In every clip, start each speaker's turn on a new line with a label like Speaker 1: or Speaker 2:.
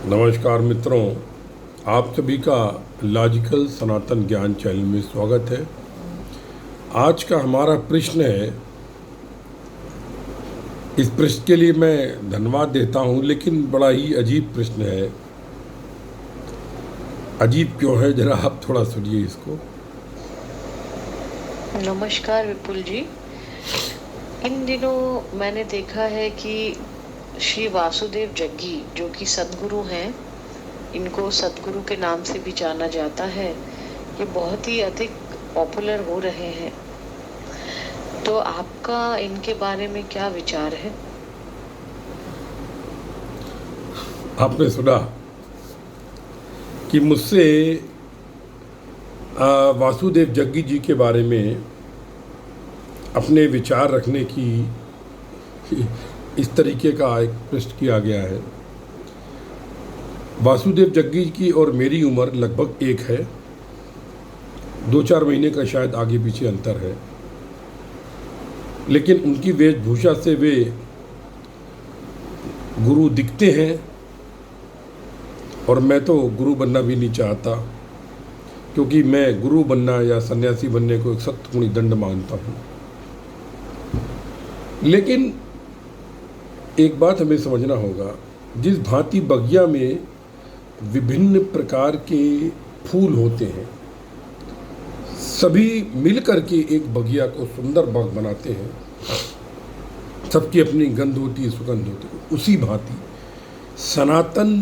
Speaker 1: नमस्कार मित्रों, आप सभी का लॉजिकल सनातन ज्ञान चैनल में स्वागत है। आज का हमारा प्रश्न है, इस प्रश्न के लिए मैं धन्यवाद देता हूं, लेकिन बड़ा ही अजीब प्रश्न है। अजीब क्यों है, जरा आप थोड़ा सुनिए इसको।
Speaker 2: नमस्कार विपुल जी। इन दिनों मैंने देखा है कि श्री वासुदेव जग्गी जो कि सद्गुरु हैं, इनको सद्गुरु के नाम से भी जाना जाता है, ये बहुत ही अधिक पॉपुलर हो रहे हैं। तो आपका इनके बारे में क्या विचार है?
Speaker 1: आपने सुना कि मुझसे वासुदेव जग्गी जी के बारे में अपने विचार रखने की इस तरीके का एक प्रश्न किया गया है। वासुदेव जग्गी की और मेरी उम्र लगभग एक है, 2-4 महीने का शायद आगे पीछे अंतर है, लेकिन उनकी वेशभूषा से वे गुरु दिखते हैं और मैं तो गुरु बनना भी नहीं चाहता, क्योंकि मैं गुरु बनना या सन्यासी बनने को एक सख्त गुणी दंड मानता हूँ। लेकिन एक बात हमें समझना होगा, जिस भांति बगिया में विभिन्न प्रकार के फूल होते हैं, सभी मिलकर के एक बगिया को सुंदर बाग बनाते हैं, सबकी अपनी गंध होती है, सुगंध होती है। उसी भांति सनातन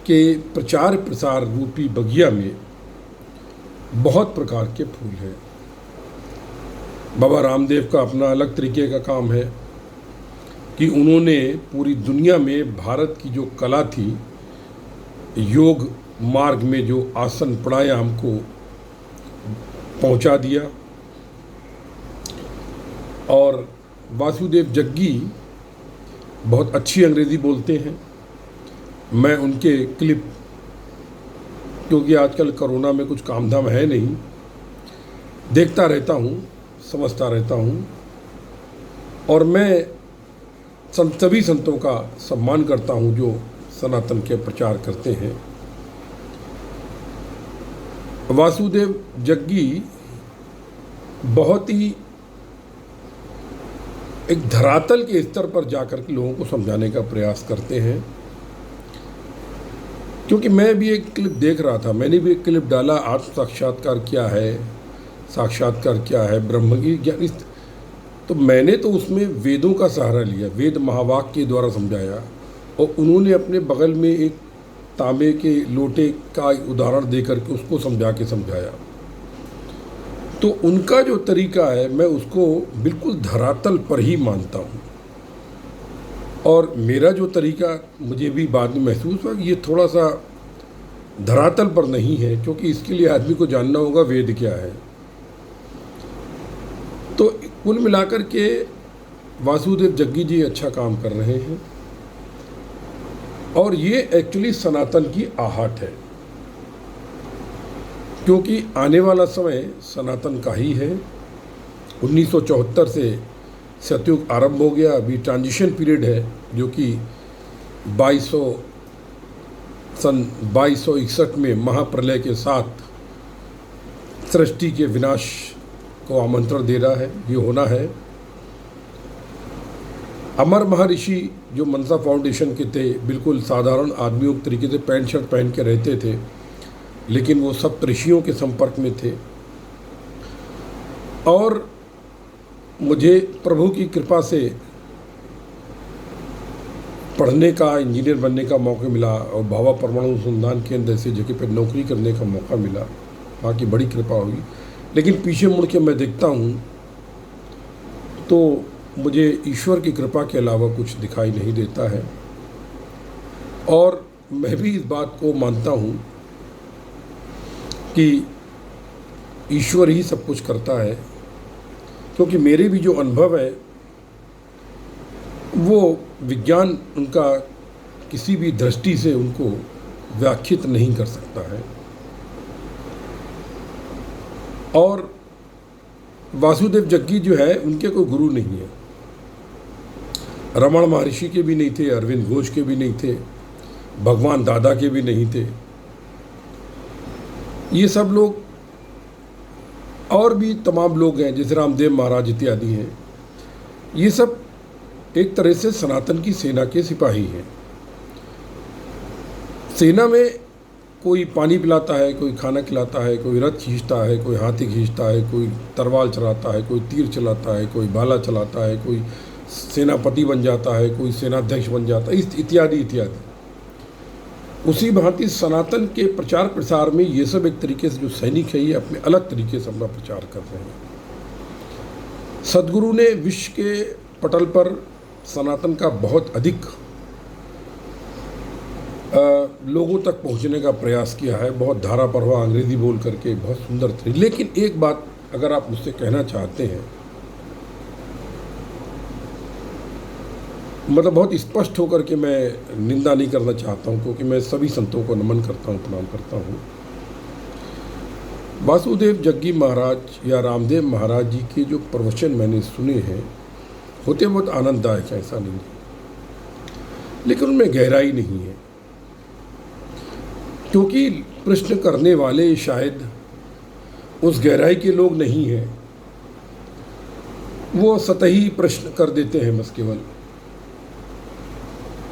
Speaker 1: के प्रचार प्रसार रूपी बगिया में बहुत प्रकार के फूल हैं। बाबा रामदेव का अपना अलग तरीके का काम है कि उन्होंने पूरी दुनिया में भारत की जो कला थी, योग मार्ग में जो आसन प्राणायाम को पहुंचा दिया। और वासुदेव जग्गी बहुत अच्छी अंग्रेज़ी बोलते हैं। मैं उनके क्लिप, क्योंकि आजकल कोरोना में कुछ काम धाम है नहीं, देखता रहता हूँ, समझता रहता हूँ, और मैं सभी संतों का सम्मान करता हूँ जो सनातन के प्रचार करते हैं। वासुदेव जग्गी बहुत ही एक धरातल के स्तर पर जाकर के लोगों को समझाने का प्रयास करते हैं। क्योंकि मैं भी एक क्लिप देख रहा था, मैंने भी एक क्लिप डाला, आत्म साक्षात्कार क्या है, साक्षात्कार क्या है, ब्रह्म की ज्ञान। तो मैंने तो उसमें वेदों का सहारा लिया, वेद महावाक्य के द्वारा समझाया, और उन्होंने अपने बगल में एक तांबे के लोटे का उदाहरण देकर के उसको समझा के समझाया। तो उनका जो तरीका है, मैं उसको बिल्कुल धरातल पर ही मानता हूँ। और मेरा जो तरीका, मुझे भी बाद में महसूस हुआ कि ये थोड़ा सा धरातल पर नहीं है, क्योंकि इसके लिए आदमी को जानना होगा वेद क्या है। तो कुल मिलाकर के वासुदेव जग्गी जी अच्छा काम कर रहे हैं, और ये एक्चुअली सनातन की आहट है, क्योंकि आने वाला समय सनातन का ही है। 1974 से सतयुग आरंभ हो गया, अभी ट्रांजिशन पीरियड है, जो कि 2261 में महाप्रलय के साथ सृष्टि के विनाश को आमंत्रण दे रहा है। ये होना है। अमर महर्षि जो मनसा फाउंडेशन के थे, बिल्कुल साधारण आदमियों के तरीके से पैंट शर्ट पहन के रहते थे, लेकिन वो सब ऋषियों के संपर्क में थे। और मुझे प्रभु की कृपा से पढ़ने का, इंजीनियर बनने का मौका मिला, और भाभा परमाणु अनुसंधान केंद्र जैसी जगह पर नौकरी करने का मौका मिला। वहाँ की बड़ी कृपा हुई। लेकिन पीछे मुड़ के मैं देखता हूँ तो मुझे ईश्वर की कृपा के अलावा कुछ दिखाई नहीं देता है। और मैं भी इस बात को मानता हूँ कि ईश्वर ही सब कुछ करता है, क्योंकि मेरे भी जो अनुभव है वो विज्ञान उनका किसी भी दृष्टि से उनको व्याख्यात नहीं कर सकता है। और वासुदेव जग्गी जो है, उनके कोई गुरु नहीं है। रमण महर्षि के भी नहीं थे, अरविंद घोष के भी नहीं थे, भगवान दादा के भी नहीं थे। ये सब लोग और भी तमाम लोग हैं जैसे रामदेव महाराज इत्यादि हैं। ये सब एक तरह से सनातन की सेना के सिपाही हैं। सेना में कोई पानी पिलाता है, कोई खाना खिलाता है, कोई रथ खींचता है, कोई हाथी खींचता है, कोई तलवार चलाता है, कोई तीर चलाता है, कोई भाला चलाता है, कोई सेनापति बन जाता है, कोई सेनाध्यक्ष बन जाता है, इत्यादि इत्यादि। उसी भांति सनातन के प्रचार प्रसार में ये सब एक तरीके से जो सैनिक है ये अपने अलग तरीके से अपना प्रचार कर रहे हैं। सदगुरु ने विश्व के पटल पर सनातन का बहुत अधिक लोगों तक पहुंचने का प्रयास किया है, बहुत धारा प्रवाह अंग्रेजी बोल करके बहुत सुंदर तरीके। लेकिन एक बात अगर आप मुझसे कहना चाहते हैं, मतलब बहुत स्पष्ट होकर के मैं निंदा नहीं करना चाहता हूं, क्योंकि मैं सभी संतों को नमन करता हूं, प्रणाम करता हूं। वासुदेव जग्गी महाराज या रामदेव महाराज जी के जो प्रवचन मैंने सुने हैं होते बहुत आनंददायक है, ऐसा नहीं है, लेकिन उनमें गहराई नहीं है। क्योंकि प्रश्न करने वाले शायद उस गहराई के लोग नहीं हैं, वो सतही प्रश्न कर देते हैं बस केवल।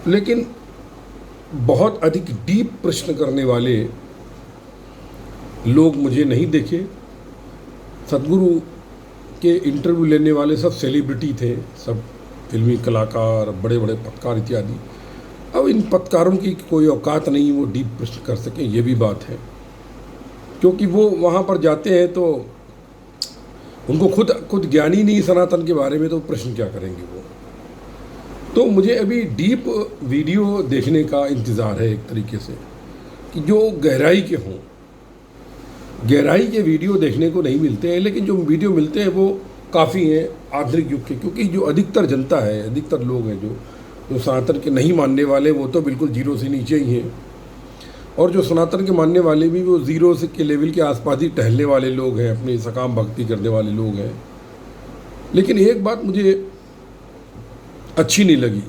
Speaker 1: लेकिन बहुत अधिक डीप प्रश्न करने वाले लोग मुझे नहीं देखे। सदगुरु के इंटरव्यू लेने वाले सब सेलिब्रिटी थे, सब फिल्मी कलाकार, बड़े बड़े पत्रकार इत्यादि। अब इन पत्रकारों की कोई औकात नहीं वो डीप प्रश्न कर सकें, ये भी बात है, क्योंकि वो वहाँ पर जाते हैं तो उनको खुद ज्ञान ही नहीं सनातन के बारे में, तो प्रश्न क्या करेंगे वो। तो मुझे अभी डीप वीडियो देखने का इंतज़ार है एक तरीके से, कि जो गहराई के हों। गहराई के वीडियो देखने को नहीं मिलते हैं, लेकिन जो वीडियो मिलते हैं वो काफ़ी हैं आधुनिक युग के, क्योंकि जो अधिकतर जनता है, अधिकतर लोग हैं जो सनातन के नहीं मानने वाले, वो तो बिल्कुल जीरो से नीचे ही हैं, और जो सनातन के मानने वाले भी वो जीरो से के लेवल के आसपास ही टहलने वाले लोग हैं, अपनी सकाम भक्ति करने वाले लोग हैं। लेकिन एक बात मुझे अच्छी नहीं लगी,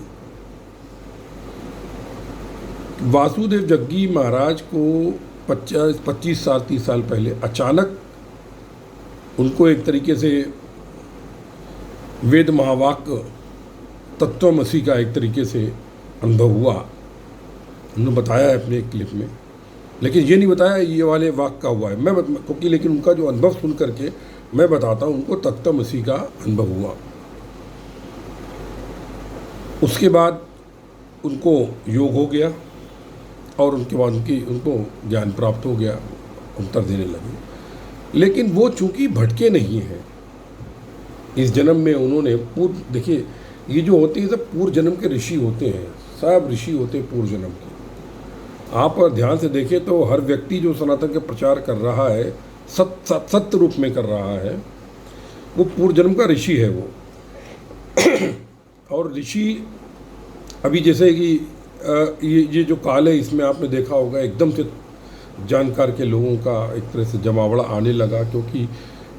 Speaker 1: वासुदेव जग्गी महाराज को 25 साल 30 साल पहले अचानक उनको एक तरीके से वेद महावाक्य तत्वमसी का एक तरीके से अनुभव हुआ। उन्होंने बताया है अपने एक क्लिप में, लेकिन ये नहीं बताया ये वाले वाक्य का हुआ है। क्योंकि लेकिन उनका जो अनुभव सुन करके मैं बताता हूँ, उनको तत्वमसी का अनुभव हुआ। उसके बाद उनको योग हो गया, और उनके बाद उनको ज्ञान प्राप्त हो गया, उत्तर देने लगे। लेकिन वो चूंकि भटके नहीं हैं, इस जन्म में उन्होंने देखिए ये जो होते हैं सब पूर्व जन्म के ऋषि होते हैं, सब ऋषि होते हैं पूर्व जन्म के। आप ध्यान से देखें तो हर व्यक्ति जो सनातन का प्रचार कर रहा है, सत्य रूप में कर रहा है, वो पूर्व जन्म का ऋषि है वो। और ऋषि अभी जैसे कि ये जो काल है, इसमें आपने देखा होगा एकदम से जानकार के लोगों का एक तरह से जमावड़ा आने लगा, क्योंकि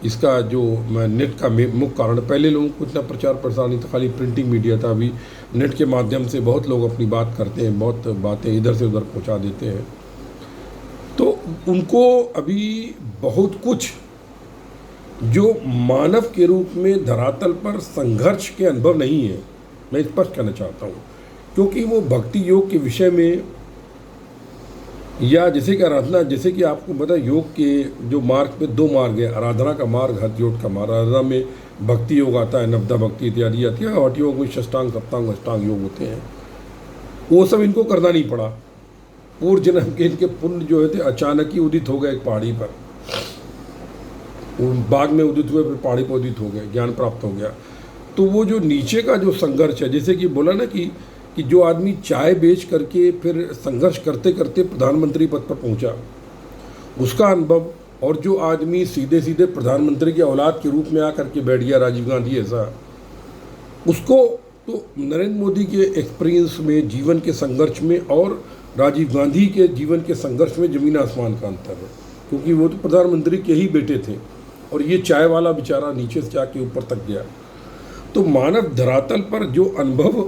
Speaker 1: इसका जो नेट का मुख्य कारण, पहले लोगों को इतना प्रचार प्रसार नहीं था, खाली प्रिंटिंग मीडिया था। अभी नेट के माध्यम से बहुत लोग अपनी बात करते हैं, बहुत बातें इधर से उधर पहुंचा देते हैं। तो उनको अभी बहुत कुछ जो मानव के रूप में धरातल पर संघर्ष के अनुभव नहीं है, मैं स्पष्ट कहना चाहता हूँ। क्योंकि वो भक्ति योग के विषय में, या जैसे कि आराधना, जैसे कि आपको पता है योग के जो मार्ग पे 2 मार्ग है, आराधना का मार्ग, हठ योग का मार्ग। आराधना में भक्ति योग आता है, नवदा भक्ति इत्यादि आती है, हठ योग में षष्टांग सप्तांग अष्टांग योग होते हैं। वो सब इनको करना नहीं पड़ा। पूर्व जन्म के इनके पुण्य जो थे अचानक ही उदित हो गए एक पहाड़ी पर, वो बाग में उदित हुए, फिर पहाड़ी पर उदित हो गए, ज्ञान प्राप्त हो गया। तो वो जो नीचे का जो संघर्ष है, जैसे कि बोला ना कि जो आदमी चाय बेच करके फिर संघर्ष करते करते प्रधानमंत्री पद पर पहुंचा, उसका अनुभव, और जो आदमी सीधे सीधे प्रधानमंत्री की औलाद के रूप में आकर के बैठ गया, राजीव गांधी ऐसा, उसको तो नरेंद्र मोदी के एक्सपीरियंस में, जीवन के संघर्ष में, और राजीव गांधी के जीवन के संघर्ष में ज़मीन आसमान का अंतर है। क्योंकि वो तो प्रधानमंत्री के ही बेटे थे, और ये चाय वाला बेचारा नीचे से जाके ऊपर तक गया। तो मानव धरातल पर जो अनुभव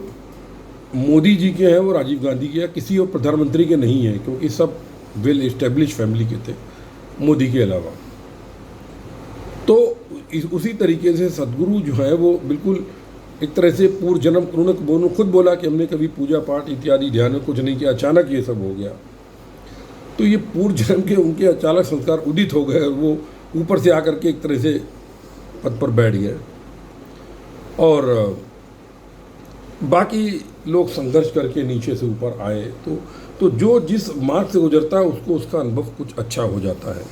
Speaker 1: मोदी जी के हैं, वो राजीव गांधी के, या किसी और प्रधानमंत्री के नहीं हैं, क्योंकि सब वेल इस्टेब्लिश फैमिली के थे मोदी के अलावा। तो उसी तरीके से सदगुरु जो है वो बिल्कुल एक तरह से पूर्व जन्म, उन्होंने खुद बोला कि हमने कभी पूजा पाठ इत्यादि ध्यान में कुछ नहीं किया, अचानक ये सब हो गया। तो ये पूर्व जन्म के उनके अचानक संस्कार उदित हो गए और वो ऊपर से आकर के एक तरह से पद पर बैठ गए। और बाकी लोग संघर्ष करके नीचे से ऊपर आए। तो जो जिस मार्ग से गुजरता है उसको उसका अनुभव कुछ अच्छा हो जाता है।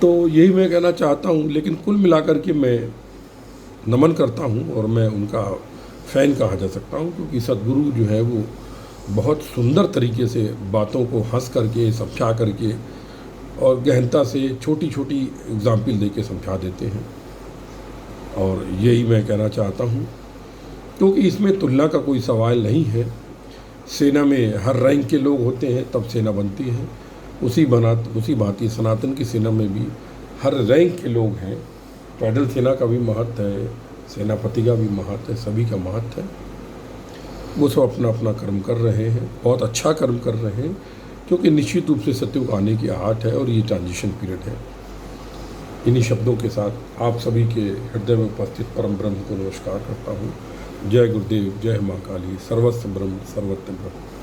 Speaker 1: तो यही मैं कहना चाहता हूँ। लेकिन कुल मिलाकर के मैं नमन करता हूँ और मैं उनका फ़ैन कहा जा सकता हूँ, क्योंकि सदगुरु जो है वो बहुत सुंदर तरीके से बातों को हंस करके, समझा करके और गहनता से छोटी छोटी एग्जाम्पल दे के समझा देते हैं। और यही मैं कहना चाहता हूँ, क्योंकि इसमें तुलना का कोई सवाल नहीं है। सेना में हर रैंक के लोग होते हैं तब सेना बनती है, उसी भांति सनातन की सेना में भी हर रैंक के लोग हैं। पैदल सेना का भी महत्व है, सेनापति का भी महत्व है, सभी का महत्व है। वो सब अपना अपना कर्म कर रहे हैं, बहुत अच्छा कर्म कर रहे हैं, क्योंकि निश्चित रूप से सत्युग आने की आहट है और ये ट्रांजिशन पीरियड है। इन्हीं शब्दों के साथ आप सभी के हृदय में उपस्थित परम ब्रह्म को नमस्कार करता हूँ। जय गुरुदेव, जय माँ काली, सर्वस्व ब्रह्म सर्वत्र ब्रह्म।